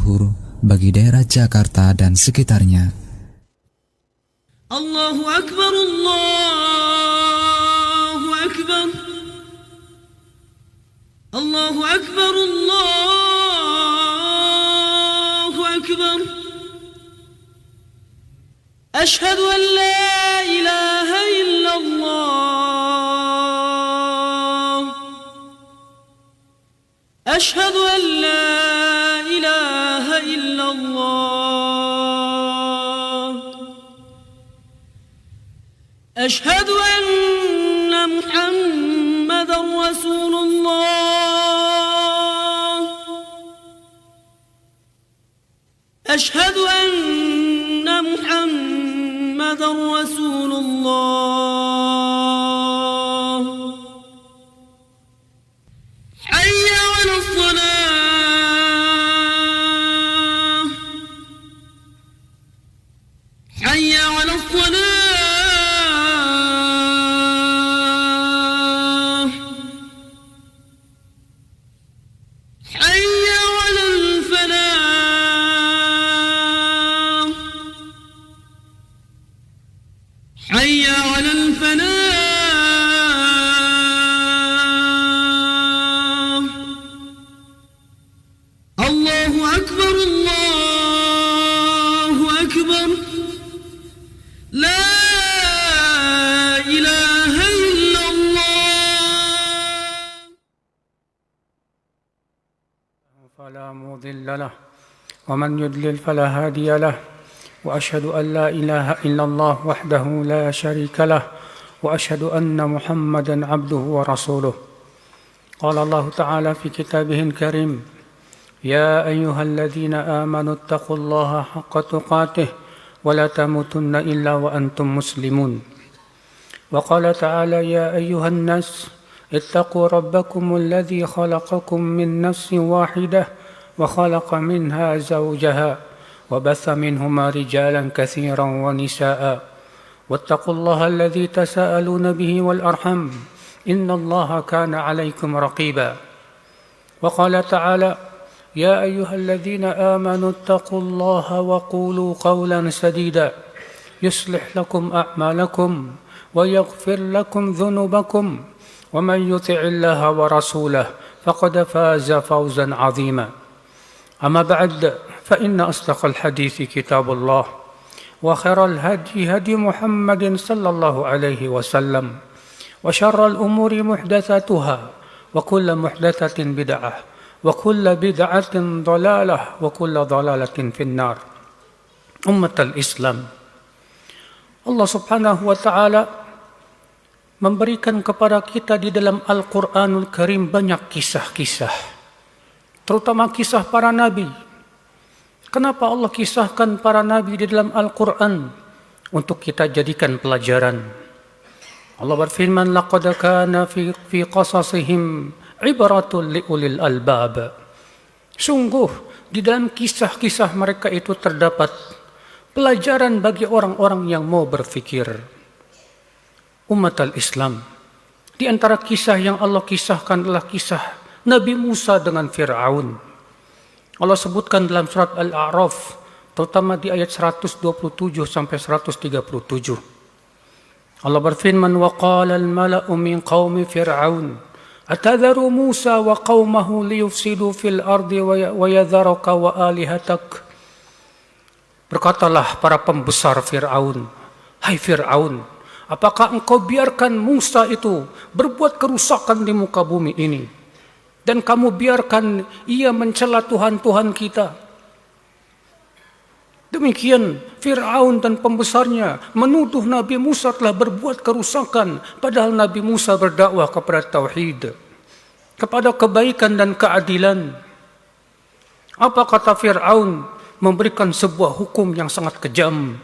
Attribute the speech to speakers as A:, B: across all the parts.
A: zuhur bagi daerah Jakarta dan sekitarnya.
B: Allahu Akbar, Allahu Akbar, Allahu Akbar, Allahu Akbar. Ashhadu an la ilaha illallah. Ashhadu an la ilaha illallah. Ashhadu anna Muhammadan Rasulullah. Ashhadu anna Muhammadan Rasulullah. Hayya 'alas salah. Hayya 'alas salah. حي على الفلاح. الله أكبر، الله أكبر، لا إله إلا الله.
C: فلا مضل له ومن يضلل فلا هادي له، وأشهد أن لا إله إلا الله وحده لا شريك له، وأشهد أن محمدا عبده ورسوله. قال الله تعالى في كتابه الكريم: يا أيها الذين آمنوا اتقوا الله حق تقاته ولا تموتن إلا وأنتم مسلمون. وقال تعالى: يا أيها الناس اتقوا ربكم الذي خلقكم من نفس واحدة وخلق منها زوجها وبث منهما رجالا كثيرا ونساء، واتقوا الله الذي تساءلون به والأرحم إن الله كان عليكم رقيبا. وقال تعالى: يا أيها الذين آمنوا اتقوا الله وقولوا قولا سديدا يصلح لكم أعمالكم ويغفر لكم ذنوبكم، ومن يطع الله ورسوله فقد فاز فوزا عظيما. أما بعد، فإن أصدق الحديث كتاب الله، وخير الهدي هدي محمد صلى الله عليه وسلم، وشر الأمور محدثاتها، وكل محدثة بدعة، وكل بدعة ضلالة، وكل ضلالة في النار. أمة الإسلام, Allah subhanahu wa ta'ala memberikan kepada kita di dalam Al-Quranul Karim banyak kisah-kisah, terutama kisah para nabi. Kenapa Allah kisahkan para nabi di dalam Al-Quran? Untuk kita jadikan pelajaran. Allah berfirman: laqad kana fi qasasihim ibratun liulil albab. Sungguh di dalam kisah-kisah mereka itu terdapat pelajaran bagi orang-orang yang mau berfikir. Umat al-Islam, di antara kisah yang Allah kisahkan adalah kisah Nabi Musa dengan Fir'aun. Allah sebutkan dalam surat Al-A'raf, terutama di ayat 127 sampai 137. Allah berfirman: wa qala al-mala'u min qaumi fir'aun atadharu Musa wa qaumahu liyufsidu fil ardi wa yadharaka wa alihatak. Berkatalah para pembesar Fir'aun, hai Fir'aun, apakah engkau biarkan Musa itu berbuat kerusakan di muka bumi ini, dan kamu biarkan ia mencela Tuhan-Tuhan kita? Demikian Fir'aun dan pembesarnya menuduh Nabi Musa telah berbuat kerusakan, padahal Nabi Musa berdakwah kepada tauhid, kepada kebaikan dan keadilan. Apa kata Fir'aun? Memberikan sebuah hukum yang sangat kejam.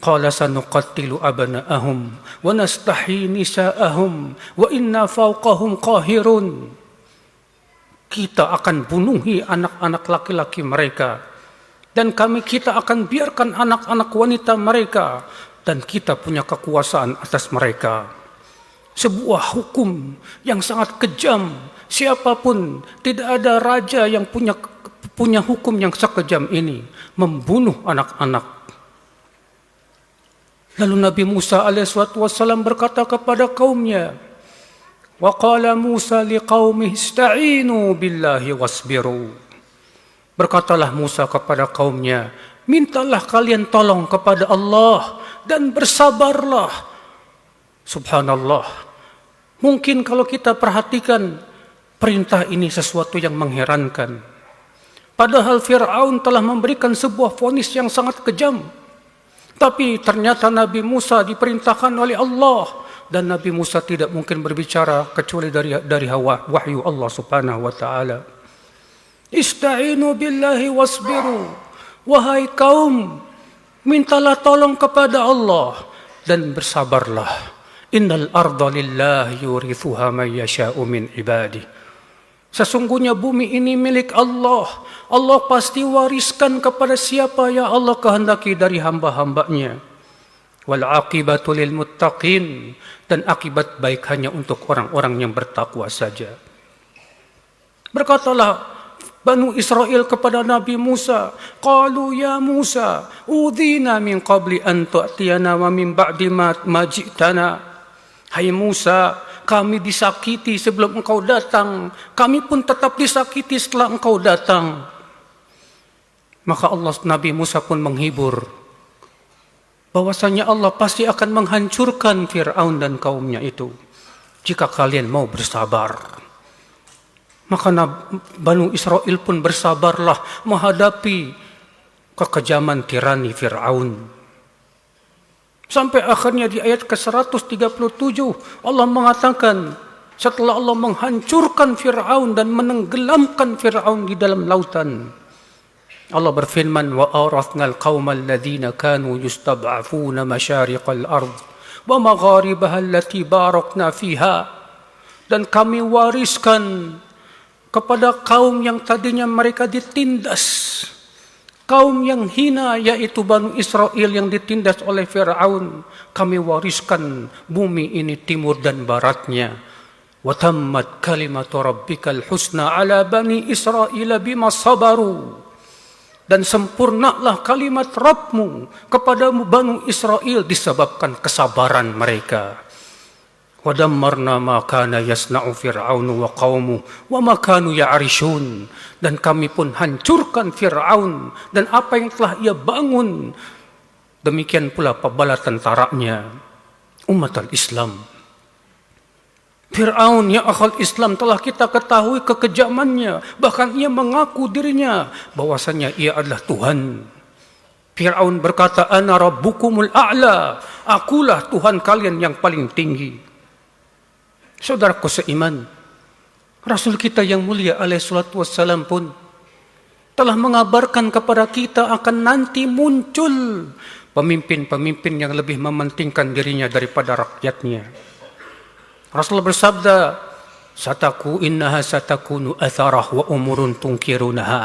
C: Qala sanuqattilu abna'ahum wa nastahyi nisa'ahum wa inna fawqahum qahirun. Kita akan bunuhi anak-anak laki-laki mereka, dan kita akan biarkan anak-anak wanita mereka, dan kita punya kekuasaan atas mereka. Sebuah hukum yang sangat kejam. Siapapun, tidak ada raja yang punya punya hukum yang sekejam ini, membunuh anak-anak. Lalu Nabi Musa alaihissalam berkata kepada kaumnya, wa qala Musa liqaumihi ista'inu billahi wasbiru. Berkatalah Musa kepada kaumnya, mintalah kalian tolong kepada Allah dan bersabarlah. Subhanallah. Mungkin kalau kita perhatikan perintah ini sesuatu yang mengherankan. Padahal Fir'aun telah memberikan sebuah vonis yang sangat kejam. Tapi ternyata Nabi Musa diperintahkan oleh Allah, dan Nabi Musa tidak mungkin berbicara kecuali dari wahyu Allah Subhanahu wa taala. Ista'inu billahi wasbiru. Wahai kaum, mintalah tolong kepada Allah dan bersabarlah. Innal arda lillahi yurithuha man yasha'u min ibadihi. Sesungguhnya bumi ini milik Allah. Allah pasti wariskan kepada siapa yang Allah kehendaki dari hamba-hambanya. Wal aqibatu lil muttaqin, dan akibat baik hanya untuk orang-orang yang bertakwa saja. Berkatalah Banu Israel kepada Nabi Musa, qalu ya Musa, udhina min qabli an tu'tiyana wa min ba'di ma ji'tana. Hai Musa, kami disakiti sebelum engkau datang, kami pun tetap disakiti setelah engkau datang. Maka Nabi Musa pun menghibur bahwasanya Allah pasti akan menghancurkan Fir'aun dan kaumnya itu jika kalian mau bersabar. Maka Banu Israel pun bersabarlah menghadapi kekejaman tirani Fir'aun. Sampai akhirnya di ayat ke-137 Allah mengatakan, setelah Allah menghancurkan Fir'aun dan menenggelamkan Fir'aun di dalam lautan, Allah berfirman, wa awrathnal qaumal ladzina kanu yustab'afuna masyariqal ard wa magharibaha allati barakna fiha. Dan kami wariskan kepada kaum yang tadinya mereka ditindas, kaum yang hina, yaitu Banu Israel yang ditindas oleh Fir'aun. Kami wariskan bumi ini timur dan baratnya. Wa tammat kalimatu rabbikal husna ala bani Israel bima sabaru. Dan sempurnalah kalimat Rabbmu kepada Banu Israel disebabkan kesabaran mereka. Wa dammarna ma kana yasna'u fir'aunu wa qaumu wa ma kanu ya'rishun. Dan kami pun hancurkan Fir'aun dan apa yang telah ia bangun. Demikian pula pebala tentaranya. Umat al-Islam, Fir'aun yang akal Islam telah kita ketahui kekejamannya. Bahkan ia mengaku dirinya bahwasanya ia adalah Tuhan. Fir'aun berkata, ana rabbukumul a'la, akulah Tuhan kalian yang paling tinggi. Saudaraku seiman, Rasul kita yang mulia alaihissalatu wassalam pun telah mengabarkan kepada kita akan nanti muncul pemimpin-pemimpin yang lebih mementingkan dirinya daripada rakyatnya. Rasul bersabda, satakunu atharah wa umurun tunkirunaha.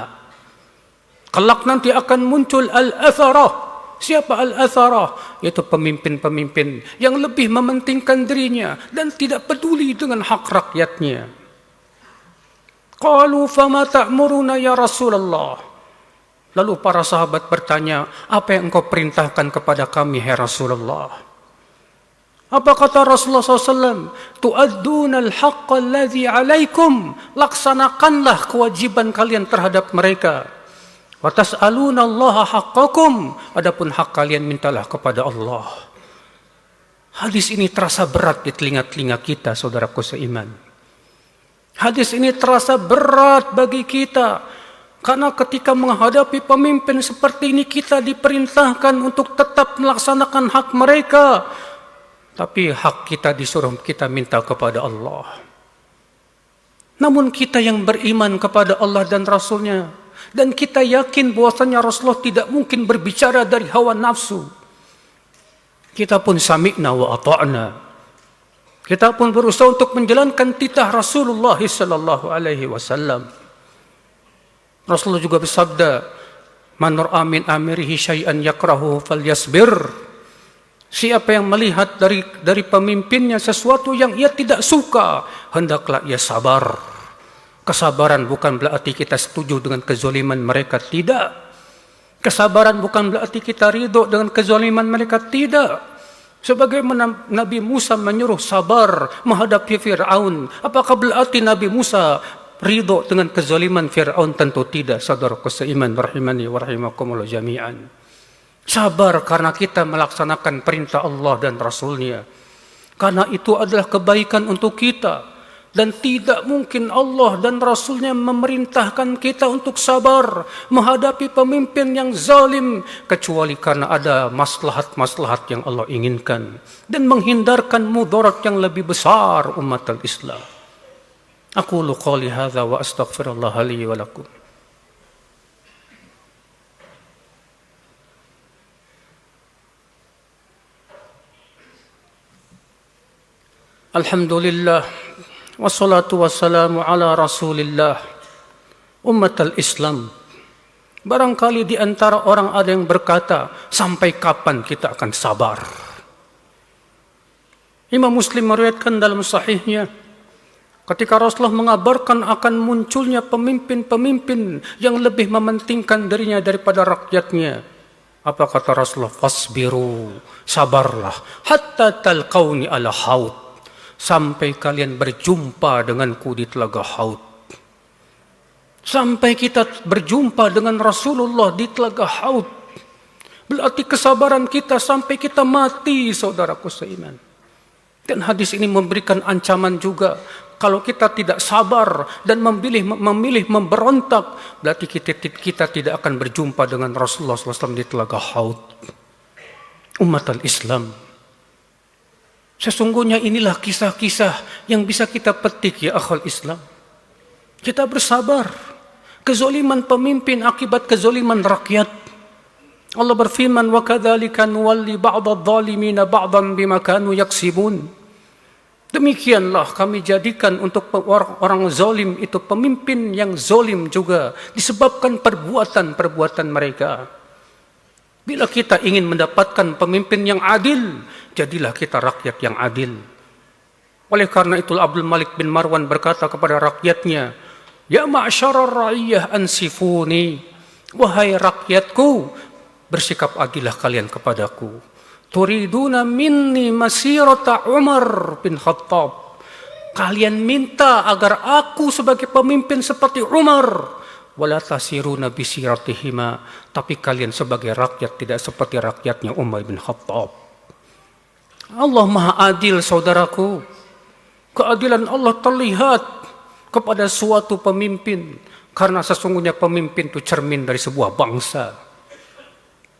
C: Kelak nanti akan muncul al-atharah. Siapa al-atharah? Yaitu pemimpin-pemimpin yang lebih mementingkan dirinya dan tidak peduli dengan hak rakyatnya. Qalu fama ta'muruna ya Rasulullah. Lalu para sahabat bertanya, apa yang engkau perintahkan kepada kami, hai Rasulullah? Apa kata Rasulullah SAW? Tu'adduna al-haqqa alladhi alaikum. Laksanakanlah kewajiban kalian terhadap mereka. Wa tas'aluna allaha haqqakum. Adapun hak kalian mintalah kepada Allah. Hadis ini terasa berat di telinga-telinga kita, saudaraku seiman. Hadis ini terasa berat bagi kita. Karena ketika menghadapi pemimpin seperti ini, kita diperintahkan untuk tetap melaksanakan hak mereka. Tapi hak kita disuruh kita minta kepada Allah. Namun kita yang beriman kepada Allah dan Rasulnya, dan kita yakin bahwasanya Rasulullah tidak mungkin berbicara dari hawa nafsu, kita pun sami'na wa ata'na. Kita pun berusaha untuk menjalankan titah Rasulullah sallallahu alaihi wasallam. Rasulullah juga bersabda, man ra'a min amirihi syai'an yakrahu falyasbir. Siapa yang melihat dari pemimpinnya sesuatu yang ia tidak suka, hendaklah ia sabar. Kesabaran bukan berarti kita setuju dengan kezaliman mereka, tidak. Kesabaran bukan berarti kita ridho dengan kezaliman mereka, tidak. Sebagaimana Nabi Musa menyuruh sabar menghadapi Fir'aun, apakah berarti Nabi Musa ridho dengan kezaliman Fir'aun? Tentu tidak. Saudaraku seiman rahimani wa rahimakumullah jami'an. Sabar karena kita melaksanakan perintah Allah dan Rasulnya. Karena itu adalah kebaikan untuk kita. Dan tidak mungkin Allah dan Rasulnya memerintahkan kita untuk sabar menghadapi pemimpin yang zalim, kecuali karena ada maslahat-maslahat yang Allah inginkan. Dan menghindarkan mudarat yang lebih besar umat al-Islam. Aqulu qawli hadha wa astaghfirullah li wa lakum. Alhamdulillah, wassalatu wassalamu ala rasulillah, umat al-Islam. Barangkali di antara orang ada yang berkata, sampai kapan kita akan sabar? Imam Muslim meriwayatkan dalam sahihnya, ketika Rasulullah mengabarkan akan munculnya pemimpin-pemimpin yang lebih mementingkan dirinya daripada rakyatnya, apa kata Rasulullah? Fasbiru, sabarlah, hatta talqauni ala haud, sampai kalian berjumpa denganku di telaga Haud. Sampai kita berjumpa dengan Rasulullah di telaga Haud. Berarti kesabaran kita sampai kita mati, saudaraku seiman. Dan hadis ini memberikan ancaman juga. Kalau kita tidak sabar dan memilih memberontak, berarti kita tidak akan berjumpa dengan Rasulullah SAW di telaga Haud. Umat al-Islam, sesungguhnya inilah kisah-kisah yang bisa kita petik, ya akhal Islam. Kita bersabar. Kezaliman pemimpin akibat kezaliman rakyat. Allah berfirman, wa kadzalika nuwalli ba'dadh-dhalimina ba'dhan bima kanu yaksibun. Demikianlah kami jadikan untuk orang zalim itu pemimpin yang zalim juga disebabkan perbuatan-perbuatan mereka. Bila kita ingin mendapatkan pemimpin yang adil, jadilah kita rakyat yang adil. Oleh karena itu Abdul Malik bin Marwan berkata kepada rakyatnya, ya ma'syarar ra'iyah ansifuni, wahai rakyatku, bersikap adillah kalian kepadaku. Turiduna minni masirata Umar bin Khattab, kalian minta agar aku sebagai pemimpin seperti Umar. Wala tasiruna bisiratihima, tapi kalian sebagai rakyat tidak seperti rakyatnya Umar bin Khattab. Allah Maha Adil, saudaraku. Keadilan Allah terlihat kepada suatu pemimpin, karena sesungguhnya pemimpin itu cermin dari sebuah bangsa.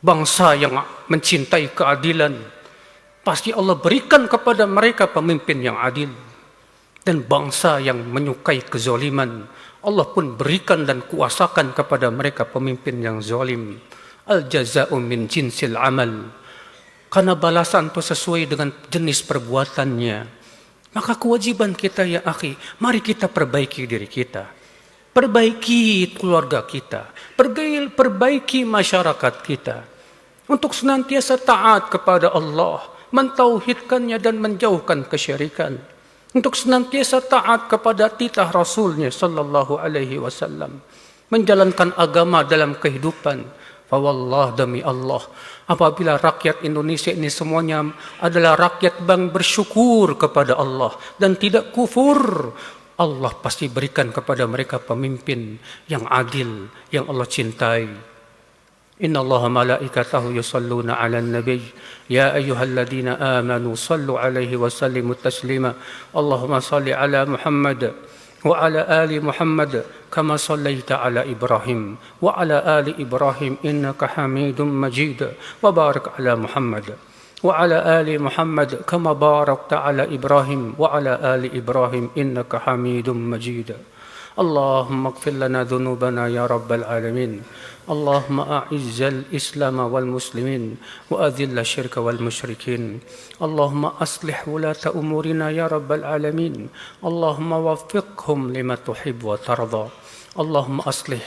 C: Bangsa yang mencintai keadilan, pasti Allah berikan kepada mereka pemimpin yang adil. Dan bangsa yang menyukai kezaliman, Allah pun berikan dan kuasakan kepada mereka pemimpin yang zalim. Al-jaza'u min jinsil amal. Karena balasan itu sesuai dengan jenis perbuatannya. Maka kewajiban kita, ya akhi, mari kita perbaiki diri kita. Perbaiki keluarga kita. Perbaiki masyarakat kita. Untuk senantiasa taat kepada Allah. Mentauhidkannya dan menjauhkan kesyirikan. Untuk senantiasa taat kepada titah Rasulnya sallallahu alaihi wasallam, menjalankan agama dalam kehidupan. Fawallah, demi Allah, apabila rakyat Indonesia ini semuanya adalah rakyat yang bersyukur kepada Allah dan tidak kufur, Allah pasti berikan kepada mereka pemimpin yang adil, yang Allah cintai. Inna Allah malaikatahu yusalluna ala nabi ya ayyuhalladzina amanu sallu alaihi wa sallimu taslima. Allahumma salli ala Muhammad wa ala ali Muhammad kama sallaita ala Ibrahim wa ala ali Ibrahim innaka Hamidum Majid. Wa barik ala Muhammad wa ala ali Muhammad kama barakta ala Ibrahim wa ala ali Ibrahim innaka Hamidum Majid. Allahumma ighfir lana dhunubana ya rabbal alamin. اللهم أعز الإسلام والمسلمين وأذل الشرك والمشركين. اللهم أصلح ولاة أمورنا يا رب العالمين. اللهم وفقهم لما تحب وترضى. اللهم أصلح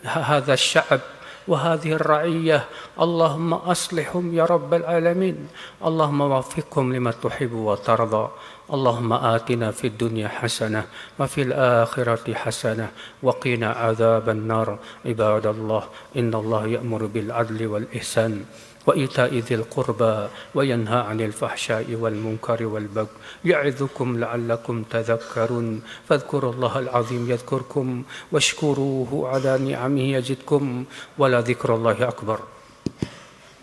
C: هذا الشعب وهذه الرعية. اللهم أصلحهم يا رب العالمين. اللهم وفقهم لما تحب وترضى. اللهم آتنا في الدنيا حسنة وفي الآخرة حسنة وقنا عذاب النار. عباد الله، إن الله يأمر بالعدل والإحسان وإيتاء ذي القربى وينهى عن الفحشاء والمنكر والبغي يعظكم لعلكم تذكرون. فاذكروا الله العظيم يذكركم واشكروه على نعمه يزدكم ولذكر الله أكبر.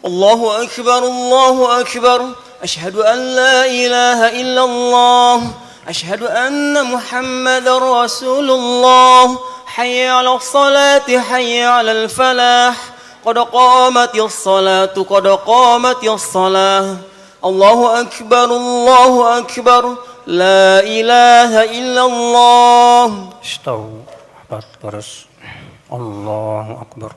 D: الله أكبر الله أكبر. أشهد أن لا إله إلا الله. أشهد أن محمد رسول الله. حي على الصلاة حي على الفلاح. قد قامت الصلاة قد قامت الصلاة. الله أكبر الله أكبر. لا إله إلا الله.
C: استووا baris. Allahu Akbar.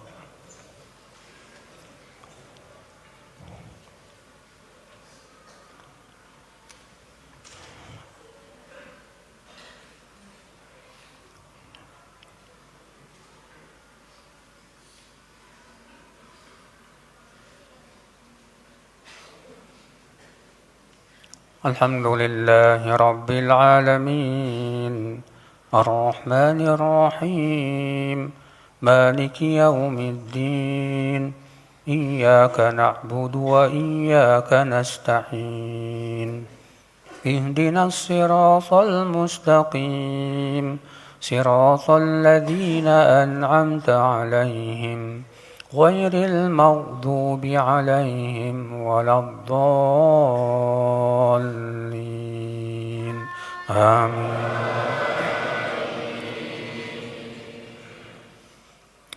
C: الحمد لله رب العالمين الرحمن الرحيم مالك يوم الدين إياك نعبد وإياك نستعين اهدنا الصراط المستقيم صراط الذين أنعمت عليهم غير المغضوب عليهم ولا الضالين آمين.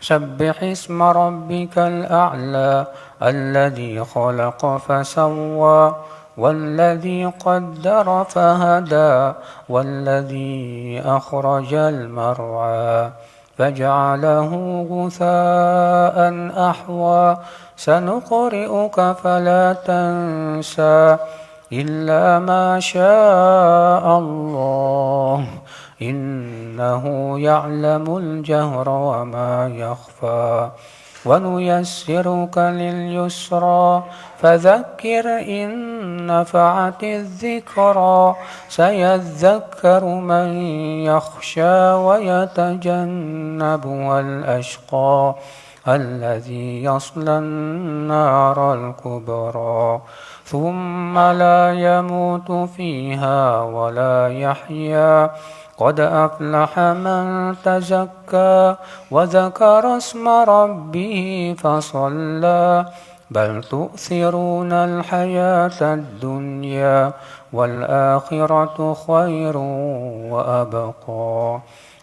C: سبح اسم ربك الأعلى الذي خلق فسوى والذي قدر فهدى والذي أخرج المرعى فجعله غثاء أحوى سنقرئك فلا تنسى إلا ما شاء الله إنه يعلم الجهر وما يخفى ونيسرك لليسرى فذكر إن نفعت الذكرى سيذكر من يخشى ويتجنبها الأشقى الذي يصلى النار الكبرى ثم لا يموت فيها ولا يحيا قد أفلح من تزكى وذكر اسم ربه فصلى بل تؤثرون الحياة الدنيا والآخرة خير وأبقى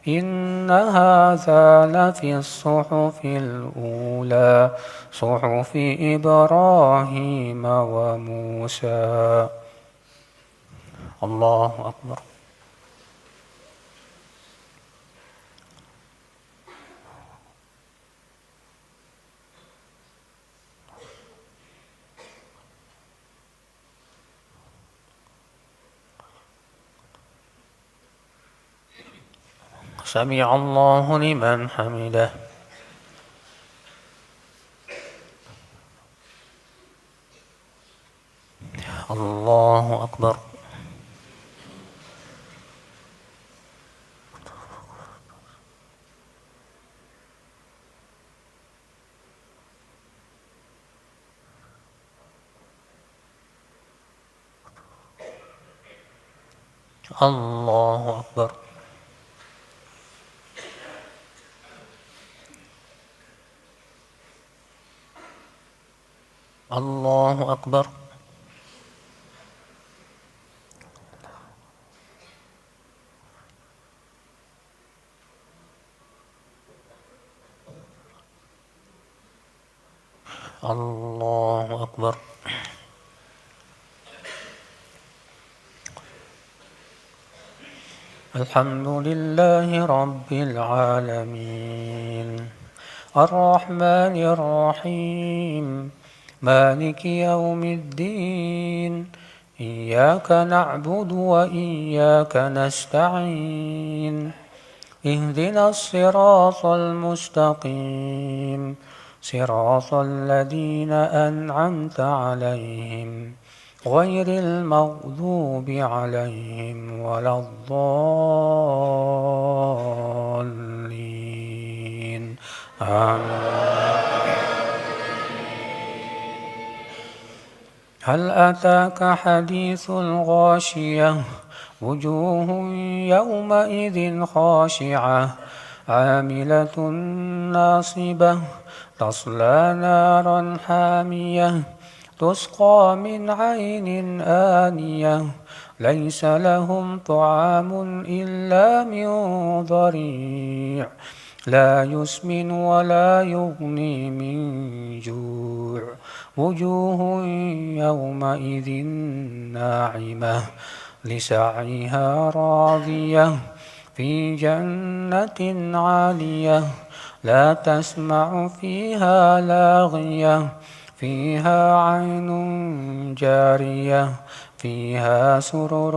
C: إن هذا لفي الصحف الأولى صحف إبراهيم وموسى. الله أكبر. سمع الله لمن حمده. الله أكبر. الله أكبر. الله أكبر. الله أكبر. الحمد لله رب العالمين الرحمن الرحيم مالك يوم الدين إياك نعبد وإياك نستعين اهدنا الصراط المستقيم صراط الذين أنعمت عليهم غير المغضوب عليهم ولا الضالين آمين. هل أتاك حديث الغاشية وجوه يومئذ خاشعة عاملة ناصبة تصلى نارا حامية تسقى من عين آنية ليس لهم طعام إلا من ضريع لا يسمن ولا يغني من جوع وجوه يومئذ ناعمة لسعيها راضية في جنة عالية لا تسمع فيها لاغية فيها عين جارية فيها سرر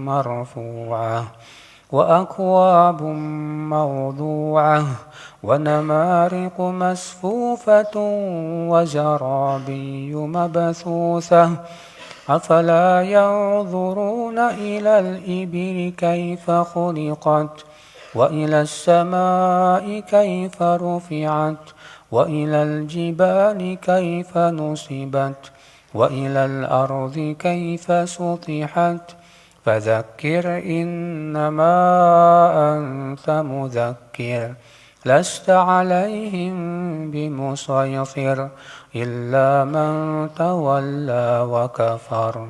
C: مرفوعة وأكواب موضوعة ونمارق مسفوفة وزرابي مبثوثة أفلا ينظرون إلى الإبل كيف خلقت وإلى السماء كيف رفعت وإلى الجبال كيف نصبت وإلى الأرض كيف سطحت فذكر إنما أنت مذكر لست عليهم بمسيطر إلا من تولى وكفر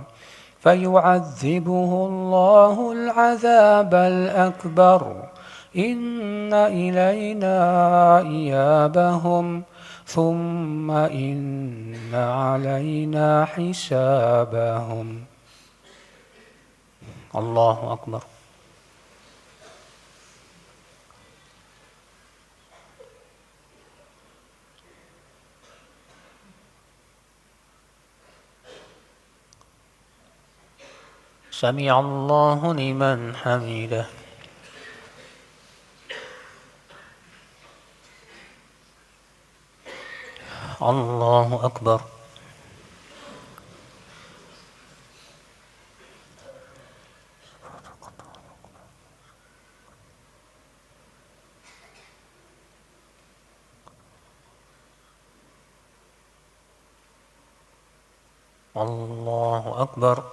C: فيعذبه الله العذاب الأكبر إن إلينا إيابهم ثم إن علينا حسابهم. الله أكبر. سمع الله لمن حمده. الله أكبر. الله أكبر.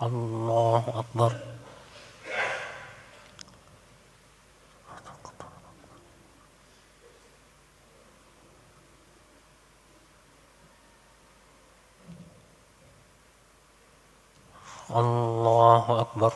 C: الله أكبر. الله أكبر.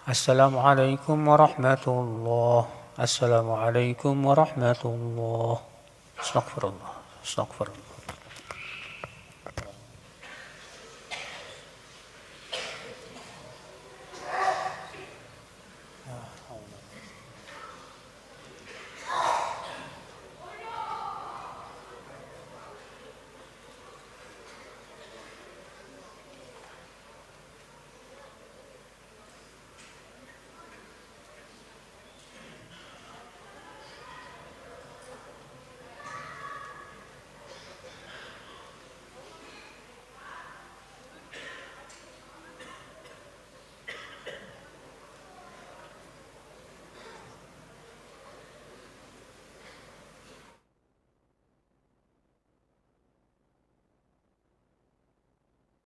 C: السلام عليكم ورحمة الله. السلام عليكم ورحمة الله. استغفر الله. استغفر الله.